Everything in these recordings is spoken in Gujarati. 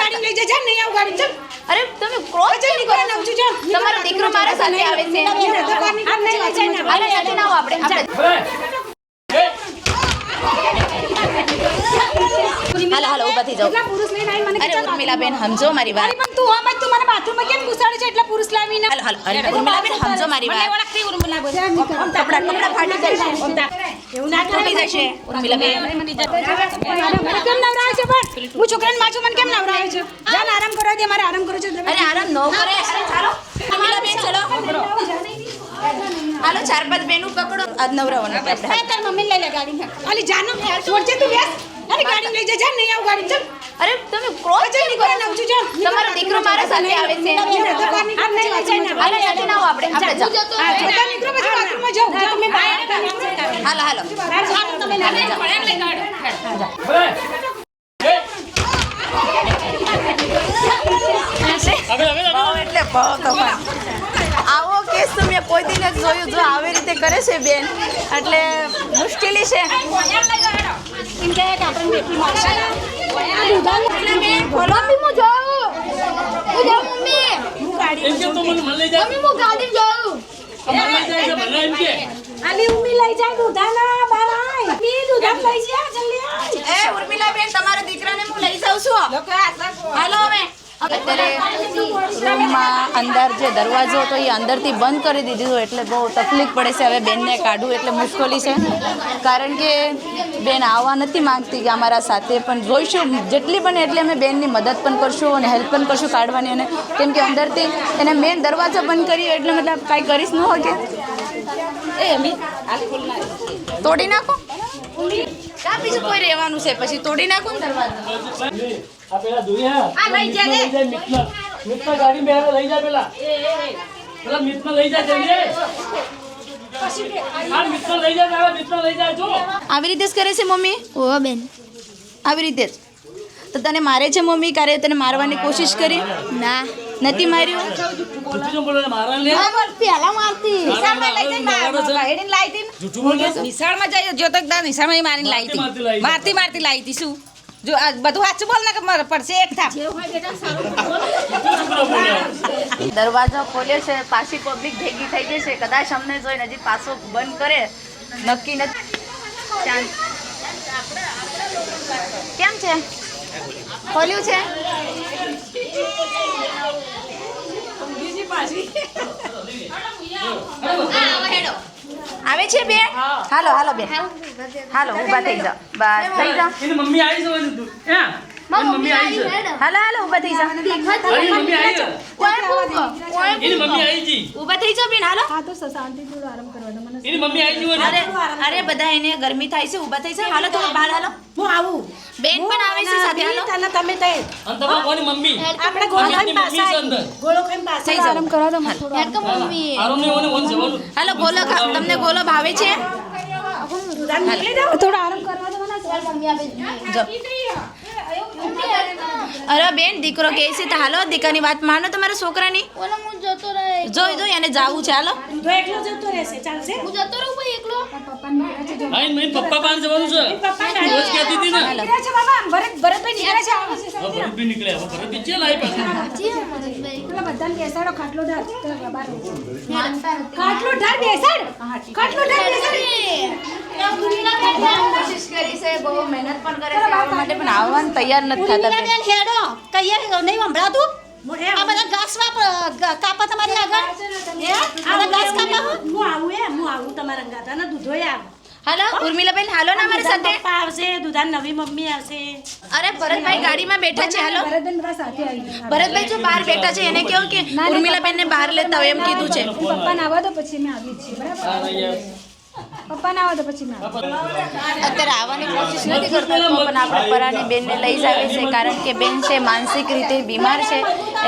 ગાડી લઈ જા નહીં આવ ગાડી ચલ અરે તમે ક્રોસ નહીં કરે ના ઉઠી જા તમારો દીકરો મારા સાથે આવે છે અરે આજે ના આવો આપણે હાલો હાલો ઊભા થઈ જાઓ એટલા પુરુષ લઈને આઈ મને અરે ઉર્મિલાબેન સમજો મારી વાત પણ તું આમ જ તું મને બાથરૂમમાં કેમ ઘુસાડે છે એટલા પુરુષ લાવીને હાલો હાલો અરે ઉર્મિલાબેન સમજો મારી વાત ઓળખતી ઉર્મિલા બોલ કપડા ફાટી જશે એવું ના તૂટી જશે ઉર્મિલાબેન કેમ નવરાવે છે પણ હું છોકરાને માછું મને કેમ નવરાવે છે ચાલ આરામ કરવા દે મારે આરામ કરો છે અરે આરામ ન કરે અરે ચાલો ઉર્મિલાબેન ચલો હાલો ચાર પાંચ બેનું પકડો આજ નવરાવાનું આપણે તાર મમ્મી લઈ લે ગાડી અલી જાનો છોડજે તું બેસ અરે ગાડી લઈ જા નહીં આવ ગાડી ચલ અરે તમે ક્રોસ નહીં કરે ના ઉઠી જા તમારો દીકરો મારા સાથે આવે છે અરે આજે ના આવો આપણે જાઓ છોટા નીકળો પછી બાથરૂમમાં જાઓ તમે હાલો હાલો તમે ના એટલે આવો કેસ તો મેં કોઈ દિન જ જોયું જો આવી રીતે કરે છે બેન એટલે મુશ્કેલી છે ઇન કે આપણે બેટી મારશે મમ્મી હું જાઉં મમ્મી હું ગાડી એમ કે તો મને લઈ જાય મમ્મી હું ગાડી જાઉં મને લઈ જાય છે મને એમ કે આલી ઉમી લઈ જાય દુધાના બારાય ની દુધાન લઈ જા જલ્દી આય એ ઉર્મિલાબેન તમારા દીકરાને હું લઈ જાઉં છું હાલો હવે અત્યારે રૂમમાં અંદર જે દરવાજો હતો એ અંદરથી બંધ કરી દીધો એટલે બહુ તકલીફ પડે છે હવે બેનને કાઢવું એટલે મુશ્કેલી છે કારણ કે બેન આવવા નથી માંગતી કે અમારા સાથે પણ જોઈશું જેટલી બને એટલી અમે બેનની મદદ પણ કરશું અને હેલ્પ પણ કરશું કાઢવાની અને કેમ કે અંદરથી એને મેન દરવાજો બંધ કર્યો એટલે મતલબ કાંઈ કરીશ ન હોય કે તોડી નાખો ક્યાં બીજું કોઈ રહેવાનું છે પછી તોડી નાખો ને દરવાજો આ પેલા દુનિયા આ લઈ જા લે મિત્ર ગાડી મેં લઈ જા પેલા પેલા મિત્ર લઈ જા જલ્દી આ મિત્ર લઈ જા તારા મિત્ર લઈ જા જો આવી રીતે જ કરે છે મમ્મી ઓ બેન આવી રીતે જ તો તને મારે છે મમ્મી ક્યારે તને મારવાની કોશિશ કરી ના નથી માર્યું જૂઠું બોલો ને મારા લે પેલા મારતી જૂઠું બોલ નિશાળમાં જઈ જો તો નિશાળમાં મારીને લાવી હતી મારતી લાવી હતી શું જો આ બધું સાચું બોલ ને કે મારે પડશે એક થાપ દરવાજો ખોલ્યો છે પાછી પબ્લિક ભેગી થઈ ગઈ છે કદાચ અમને જોઈને હજી પાછો બંધ કરે નક્કી નથી કેમ છે ખોલ્યું છે આવે છે બે હાલો હાલો બે હાલો ઊભા થઈ જાઓ બસ થઈ જાઓ એની મમ્મી આવી છે બધું હે મમ્મી આવી છે હાલો હાલો ઊભા થઈ જાઓ એની મમ્મી આવી છે એની મમ્મી આવી જી ઊભા થઈ જાઓ બેન હાલો આ તો શાંતિ થોડો આરામ કરવાનો મને એની મમ્મી આવી જી અરે અરે બધા એને ગરમી થાય છે ઊભા થઈ જાઓ હાલો થોડું બહાર હાલો હું આવું બેન પણ આવે છે સાથે હાલો તને તમે તે અને તમારા કોની મમ્મી આપણે ગોળો ખાઈને મમ્મી પાછા છે અંદર ગોળો ખાઈને પાછા થઈ જાઓ. આરામ કરવા દો મને થોડો આરામ ને ઓને ઓન જવાનું હાલો ગોલો તમને ગોલો ભાવે છે થોડો આરામ કરવા દો મને જો અરે બેન દીકરો કહે છે તો હાલો દીકરાની વાત માનો તમારા છોકરાની જોઈ જોઈ એને જાવું છે હાલો તો એકલો જતો રહેશે ચાલશે આઈ મમ્મી પપ્પા પાસે જવાનું છે રોજ કહેતી હતી ને નીકળે છે બાબા ભરતભાઈ નીકળે છે આવે છે હવે ભરત બી નીકળે હવે ભરત બી ચેલ આવી પાસે પેલા બધાને બેસાડો ખાટલો ઢાર ખાટલો ઢાર બેસાડ ખાટલો ઢાર બેસાડ કોશિશ કરી છે બહુ મહેનત પણ કરે છે આવવા માટે પણ આવવાનું તૈયાર નથી થતા બેન હેડો કહીએ નહીં સંભળાતું આ બધા ઘાસ કાપા તમારી આગળ આ ઘાસ કાપા હું આવું તમારા અંગાતા ના દૂધોય આવ હાલો ઉર્મિલાબેન હાલો ને અમારી સાથે પપ્પા આવશે દુધાન નવી મમ્મી આવશે અરે ભરતભાઈ ગાડીમાં બેઠા છે હાલો ભરતબેન બધા સાથે આવી ભરતભાઈ જો બહાર બેઠા છે એને કેવું કે ઉર્મિલાબેન ને બહાર લેતા હોય એમ કીધું છે પપ્પાને આવવા દો પછી મેં આવી છીએ બરાબર પપ્પાને આવવા દો પછી મેં અત્યારે આવવાની કોશિશ નથી કરતો તો પણ આપણે પરાની બેનને લઈ જ આવે છે કારણ કે બેન છે માનસિક રીતે બીમાર છે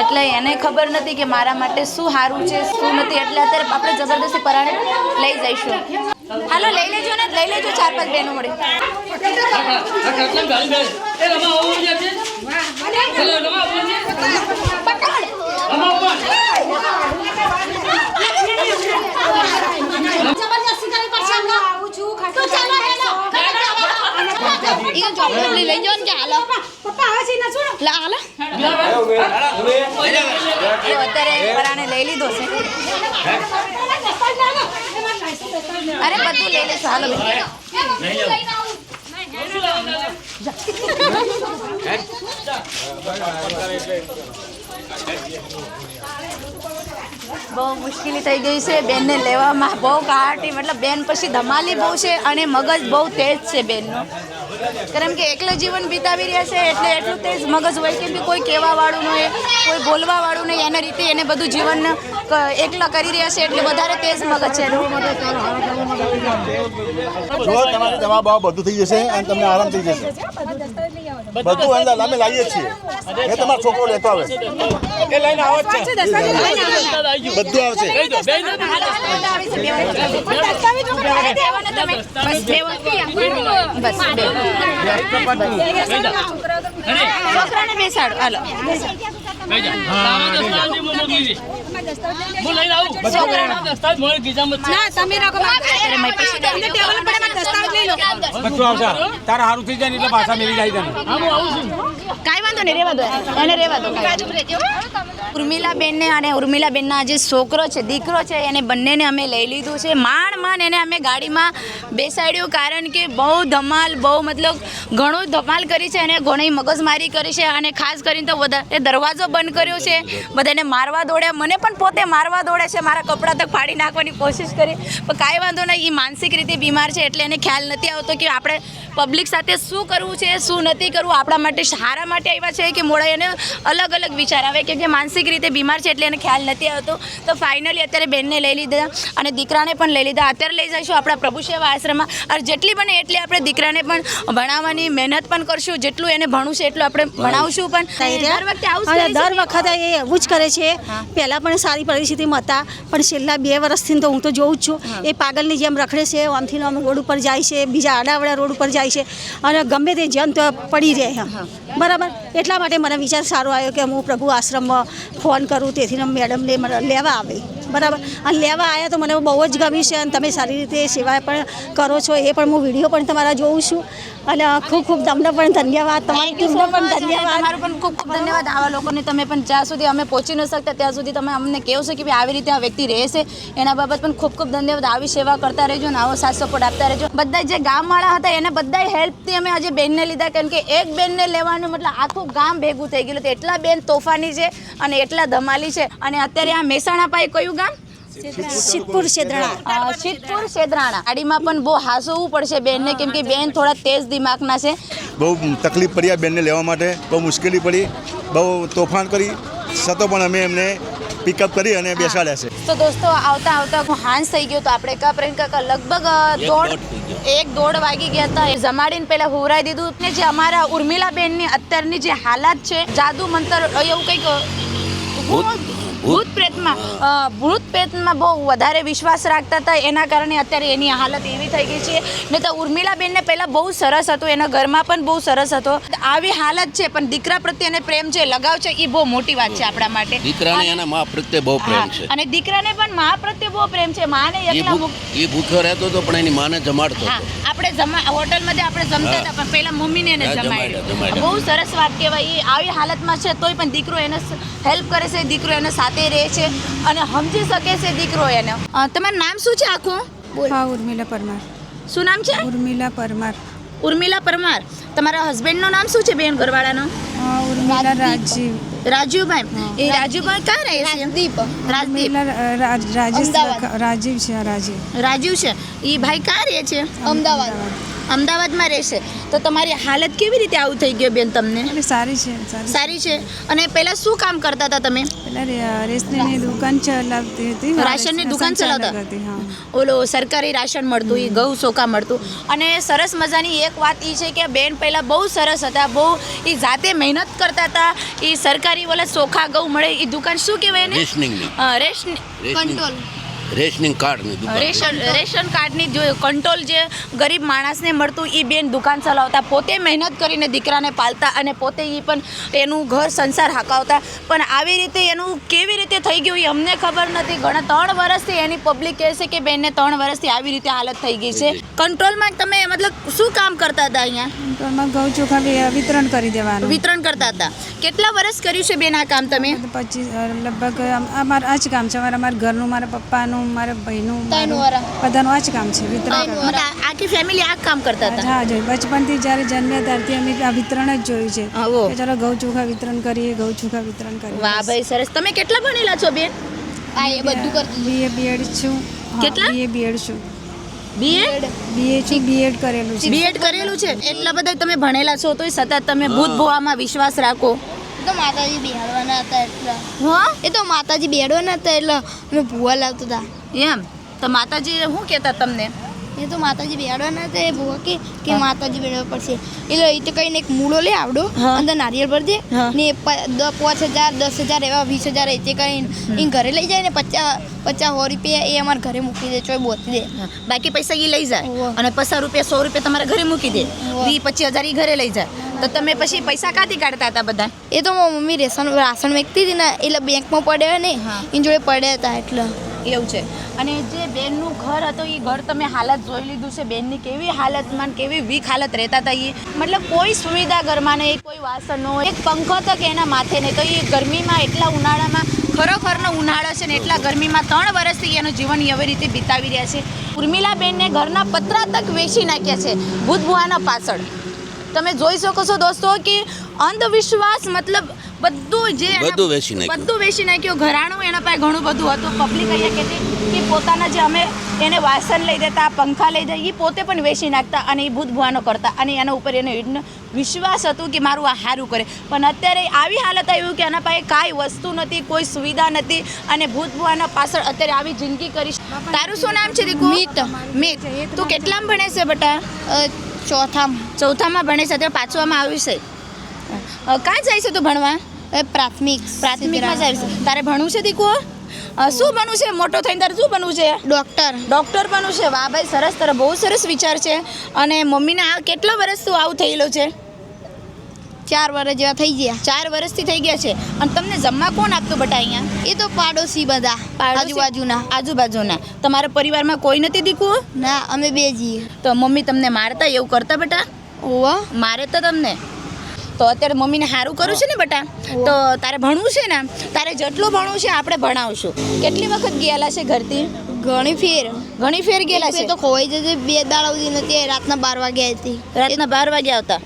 એટલે એને ખબર નથી કે મારા માટે શું સારું છે શું નથી એટલે અત્યારે આપણે જબરદસ્તી પરાને લઈ જઈશું હાલો લઈ લેજો ને લઈ લેજો ચાર પાંચ બહેનો મળે આ ખાટલા ગાડી બે એ રમા આવો છે ચલો રમા આવો છે રમા આવો જબરદસ્તી કરી પડશે અમને આવું છું તો ચાલો હેડો ઈ ચોકલેટ લઈ લેજો ને કે હાલો પપ્પા આવે છે ના સુનો લા હાલો અત્યારે પરાણે લઈ લીધો છે અરે બધું લઈ લેશું હાલો બહુ મુશ્કેલી થઈ ગઈ છે બેનને લેવામાં બહુ કાટી મતલબ બેન પછી ધમાલી બહુ છે અને મગજ બહુ તેજ છે બેનનો કારણ કે એકલા જીવન વિતાવી રહ્યા છે એટલે એટલું તેજ મગજ હોય કેમ કે કોઈ કહેવાવાળું નહીં કોઈ બોલવાવાળું નહીં એના રીતે એને બધું જીવન એકલા કરી રહ્યા છે એટલે વધારે તેજ મગજ છે જો તમારી દવા બવા બધું થઈ જશે અને તમને આરામ થઈ જશે બધું અંદર અમે લાવીએ છીએ એ તમારો છોકરો લેતો આવે એ લઈને આવે છે બધું આવશે છોકરાને બેસાડો હાલો ના તમે રાખો ટેબલ પર દસ્તાવેજ લઈ લો બધું આવશે તારા સારું થઈ જાય ને એટલે પાછા મેળી જાય તને કાંઈ વાંધો નહીં રેવા દો એને રેવા દો ઉર્મિલાબેનને અને ઉર્મિલાબેનના જે છોકરો છે દીકરો છે એને બંનેને અમે લઈ લીધું છે માંડ એને અમે ગાડીમાં બેસાડ્યું કારણ કે બહુ ધમાલ બહુ મતલબ ઘણું ધમાલ કરી છે અને ઘણી મગજમારી કરી છે અને ખાસ કરીને તો વધારે દરવાજો બંધ કર્યો છે બધાને મારવા દોડ્યા મને પણ પોતે મારવા દોડે છે મારા કપડાં તક ફાડી નાખવાની કોશિશ કરી પણ કાંઈ વાંધો નહીં એ માનસિક રીતે બીમાર છે એટલે એને ખ્યાલ નથી આવતો કે આપણે પબ્લિક સાથે શું કરવું છે શું નથી કરવું આપણા માટે સારા માટે આવ્યા છે કે મોડા એને અલગ અલગ વિચાર આવે કેમ કે માનસિક રીતે બીમાર છે એટલે એને ખ્યાલ નથી આવતો તો ફાઇનલી અત્યારે બેનને લઈ લીધા અને દીકરાને પણ લઈ લીધા અત્યારે લઈ જઈશું આપણા પ્રભુ સેવા આશ્રમમાં અને જેટલી બને એટલી આપણે દીકરાને પણ ભણાવવાની મહેનત પણ કરશું જેટલું એને ભણવું છે એટલું આપણે ભણાવશું પણ દર વખતે આવું અને દર વખતે એ એવું જ કરે છે પહેલાં પણ સારી પરિસ્થિતિમાં હતા પણ છેલ્લા 2 વર્ષથી તો હું તો જોઉં જ છું એ પાગલની જેમ રખડે છે આમથી આમ રોડ ઉપર જાય છે બીજા આડાવડા રોડ ઉપર જાય છે અને ગમે તે જેમ તો પડી રહે બરાબર એટલા માટે મને વિચાર સારો આવ્યો કે હું પ્રભુ આશ્રમમાં ફોન કરું તેથી મેડમને મને લેવા આવે બરાબર અને લેવા આવ્યા તો મને બહુ જ ગમ્યું છે અને તમે સારી રીતે સેવા પણ કરો છો એ પણ હું વિડીયો પણ તમારા જોઉં છું અને ખૂબ ખૂબ તમને પણ ધન્યવાદ તમારી ટીમને પણ ધન્યવાદ તમારો પણ ખૂબ ખૂબ ધન્યવાદ આવા લોકોને તમે પણ જ્યાં સુધી અમે પહોંચી ન શકતા ત્યાં સુધી તમે અમને કહો છો કે ભાઈ આવી રીતે આ વ્યક્તિ રહેશે એના બાબત પણ ખૂબ ખૂબ ધન્યવાદ આવી સેવા કરતા રહેજો ને આવો સાથ સપોર્ટ આપતા રહેજો બધા જે ગામવાળા હતા એને બધા હેલ્પથી અમે આજે બેનને લીધા કારણ કે એક બેનને લેવાનું મતલબ આખું ગામ ભેગું થઈ ગયેલું એટલા બેન તોફાની છે અને એટલા ધમાલી છે અને અત્યારે આ મહેસાણા પાસે કયું ગામ સિદ્ધપુર શેદરાણા ગાડીમાં પણ બહુ હાસવું પડશે બેનને કેમ કે બેન થોડા તેજ દિમાગના છે બહુ તકલીફ પડી આ બેનને લેવા માટે બહુ મુશ્કેલી પડી બહુ તોફાન કરી છતાં પણ અમે એમને પિકઅપ કરી અને બેસાડ્યા છે તો દોસ્તો આવતા આવતા હાંસ થઈ ગયો તો આપણે કાકા લગભગ 1-1.5 વાગી ગયા હતા જમાડીને પહેલા હુવરાઈ દીધું ને જે અમારા ઉર્મિલાબેનની અત્યારની જે હાલત છે જાદુ મંતર એવું કંઈક ભૂત પ્રેતમાં બહુ વધારે વિશ્વાસ રાખતા હતા એના કારણે અત્યારે એની હાલત એવી થઈ ગઈ છે ને તો ઉર્મિલાબેનને પહેલાં બહુ સરસ હતું એના ઘરમાં પણ બહુ સરસ હતો આવી હાલત છે પણ દીકરા પ્રત્યે એને પ્રેમ છે લગાવ છે એ બહુ મોટી વાત છે આપણા માટે દીકરાને એના મા પ્રત્યે બહુ પ્રેમ છે અને દીકરાને પણ મા પ્રત્યે બહુ પ્રેમ છે માને એકલા એ ભૂખ્યો રહેતો હતો પણ એની માને જમાડતો હતો આપણે હોટલમાં આપણે જમતા હતા પણ પહેલા મમ્મીને એને જમાડ્યો બહુ સરસ વાત કહેવાય એ આવી હાલતમાં છે તોય પણ દીકરો એને હેલ્પ કરે છે દીકરો એને સાથે રહે છે અને સમજી શકે છે દીકરો એને તમારું નામ શું છે આખું હા ઉર્મિલા પરમાર શું નામ છે ઉર્મિલા પરમાર તમારા હસબન્ડનું નામ શું છે બેન ઘરવાળાનું ઉર્મિલા રાજીવ રાજુભાઈ એ રાજુભાઈ ક્યાં રહે છે રાજીવ છે એ ભાઈ ક્યાં રહે છે અમદાવાદમાં રહેશે તો તમારી હાલત કેવી રીતે આવું થઈ ગયું બેન તમને સારી છે અને પહેલા શું કામ કરતા હતા તમે રેશનની દુકાન ચલાવતી હતી રાશનની દુકાન ચલાવતા ઓલો સરકારી રાશન મળતું એ ઘઉં ચોખા મળતું અને સરસ મજાની એક વાત એ છે કે બેન પહેલાં બહુ સરસ હતા બહુ એ જાતે મહેનત કરતા હતા એ સરકારી ઓલા ચોખા ઘઉં મળે એ દુકાન શું કહેવાય ને રેશન રેશનિંગ કાર્ડની દુકાન. રેશન કાર્ડની જો કંટ્રોલ જે ગરીબ માણસને મળતું એ બેન દુકાન ચલાવતા, પોતે મહેનત કરીને દીકરાને પાલતા અને પોતે એ પણ એનું ઘર સંસાર હકાવતા. પણ આવી રીતે એનું કેવી રીતે થઈ ગયું એ અમને ખબર નથી. ઘણા 3 વર્ષથી એની પબ્લિક કહે છે કે બેનને 3 વર્ષથી આવી રીતે હાલત થઈ ગઈ છે. કંટ્રોલમાં તમે મતલબ શું કામ કરતા હતા અહીંયા? કંટ્રોલમાં ઘઉં ચોખા વિતરણ કરી દેવાનું. વિતરણ કરતા હતા. કેટલા વર્ષ કર્યું છે બેન આ કામ તમે? 25 લગભગ અમારું આ જ કામ છે. અમારા ઘરનું, મારા પપ્પાનું, મારા ભાઈનું, બધાનું આ જ કામ છે, વિતરણ કરવાનું. આખી ફેમિલી આ કામ કરતા હતા? હા, જોઈ બચપનથી જ્યારે જન્મ્યા ત્યારથી અમે આ વિતરણ જ જોયું છે આવો. કે ચાલો ઘઉં ચોખા વિતરણ કરીએ, ઘઉં ચોખા વિતરણ કરીએ. વાહ ભાઈ સરસ. તમે કેટલા ભણેલા છો બેન? બીએ બીએડ છું. કેટલા? બીએ બીએડ છું. બીએ છું, બીએડ કરેલું છે. બીએડ કરેલું છે. એટલા બધા તમે ભણેલા છો તોય સતત તમે ભૂત ભોવામાં વિશ્વાસ રાખો. તો માતાજી બેહાડવાના હતા એટલે હા, એ તો માતાજી બેહાડવાના હતા એટલે અમે ભૂવા લાવતા હતા. એમ તો માતાજી શું કહેતા તમને? એ તો માતાજી બેહાડવાના હતા. એ ભૂવા કે માતાજી બેહાડવા પડશે એટલે એ તો કઈને એક મૂળો લે આવડો, અંદર નારિયેળ ભરી દે ને 5,000 10,000 એવા 20,000 એ કઈ એ ઘરે લઈ જાય ને 50-100 રૂપિયા એ અમારા ઘરે મૂકી દે, ચોય બોતી દે. બાકી પૈસા એ લઈ જાય અને 50 રૂપિયા 100 રૂપિયા તમારા ઘરે મૂકી દે. 20-25,000 એ ઘરે લઈ જાય. તો તમે પછી પૈસા ક્યાંથી કાઢતા હતા બધા? એ તો મારી મમ્મી રાશન વેચતી હતી ને એટલે બેંકમાં પડ્યા ને એની જોડે પડ્યા હતા એટલે એવું છે. અને જે બેનનું ઘર હતું એ ઘર તમે હાલત જોઈ લીધું છે. બેનની કેવી હાલતમાં કેવી વીક હાલત રહેતા હતા એ. મતલબ કોઈ સુવિધા ઘરમાં નહીં, કોઈ વાસણ ન હોય, એક પંખો તક એના માથે નહીં. તો એ ગરમીમાં એટલા ઉનાળામાં, ખરોખરનો ઉનાળો છે ને એટલા ગરમીમાં 3 વર્ષથી એનું જીવન એવી રીતે બીતાવી રહ્યા છે. ઉર્મિલાબેનને ઘરના પતરા તક વેચી નાખ્યા છે ભૂત ભુવાના પાછળ. તમે જોઈ શકો છો દોસ્તો કે અંધવિશ્વાસ મતલબ બધું વેચી નાખ્યું. ઘરાણું એના પાસે ઘણું બધું હતું. પબ્લિક અહીંયા કહેતી કે પોતાના જે અમે એને વાસણ લઈ દેતા, પંખા લઈ દે, એ પોતે પણ વેચી નાખતા અને એ ભૂત ભુવાનો કરતા. અને એના ઉપર એને વિશ્વાસ હતું કે મારું આ સારું કરે. પણ અત્યારે આવી હાલત આવ્યું કે એના પાસે કાંઈ વસ્તુ નથી, કોઈ સુવિધા નથી અને ભૂત ભુવાના પાછળ અત્યારે આવી જિંદગી કરી. તારું શું નામ છે દીકુ? મિત. તું કેટલામાં ભણે છે બેટા? ચોથામાં ભણે છે. અત્યારે 5મામાં આવ્યું છે. કાં જાય છે તું ભણવા? પ્રાથમિકમાં જાય છે. તારે ભણવું છે દીકુ? શું બનવું છે મોટો થઈને? તારે શું બનવું છે? ડૉક્ટર બનવું છે. વાહ ભાઈ સરસ. તારો બહુ સરસ વિચાર છે. અને મમ્મીને આ કેટલા વર્ષથી આવું થયેલું છે? 4 વર્ષ જેવા થઈ ગયા. 4 વર્ષથી થઈ ગયા છે. અને તમને જમવા કોણ આપતું બેટા અહીંયા? એ તો પાડોશી બધા આજુબાજુના. તમારા પરિવારમાં કોઈ નથી દીકુ? ના, અમે 2 જઈએ. તો મમ્મી તમને મારતા એવું કરતા બેટા? ઓવા મારે તો તમને. તો અત્યારે મમ્મીને સારું કરું છે ને બેટા? તો તારે ભણવું છે ને? તારે જેટલું ભણવું છે આપણે ભણાવશું. કેટલી વખત ગયેલા છે ઘરથી? ઘણી ફેર ગયેલા છે. તો ખોવાઈ જશે. 2 દાડા સુધી નથી. રાતના 12 વાગ્યા હતી. રાતના 12 વાગ્યા આવતા.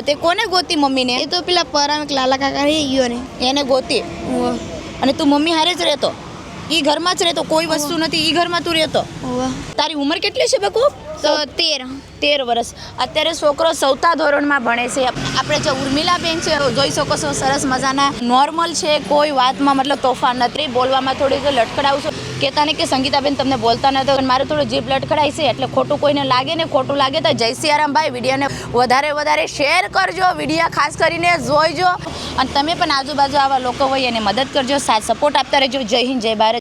તે કોને ગોતી મમ્મીને? એ તો પેલા પરામ લાલા કાકા રહી ગયો ને એને ગોતી. અને તું મમ્મી હારે જ રહેતો? એ ઘરમાં જ રહેતો? કોઈ વસ્તુ નથી, એ ઘરમાં તું રહેતો? તારી ઉંમર કેટલી છે બકુ? તો 13 વર્ષ. અત્યારે છોકરો 4થા ધોરણમાં ભણે છે. આપણે જે ઉર્મિલાબેન છે જોઈ શકો છો, સરસ મજાના નોર્મલ છે, કોઈ વાતમાં મતલબ તોફાન નથી. બોલવામાં થોડીક લટકડાવું છું. કહેતા ને કે સંગીતાબેન તમને બોલતા નથી, પણ મારે થોડું જીભ લટકડાય છે એટલે ખોટું કોઈને લાગે ને, ખોટું લાગે તો જય સિયારામ ભાઈ વિડીયોને વધારે શેર કરજો. વિડીયો ખાસ કરીને જોઈજો અને તમે પણ આજુબાજુ આવા લોકો હોય એને મદદ કરજો, સાથ સપોર્ટ આપતા રહેજો. જય હિન્દ, જય ભારત.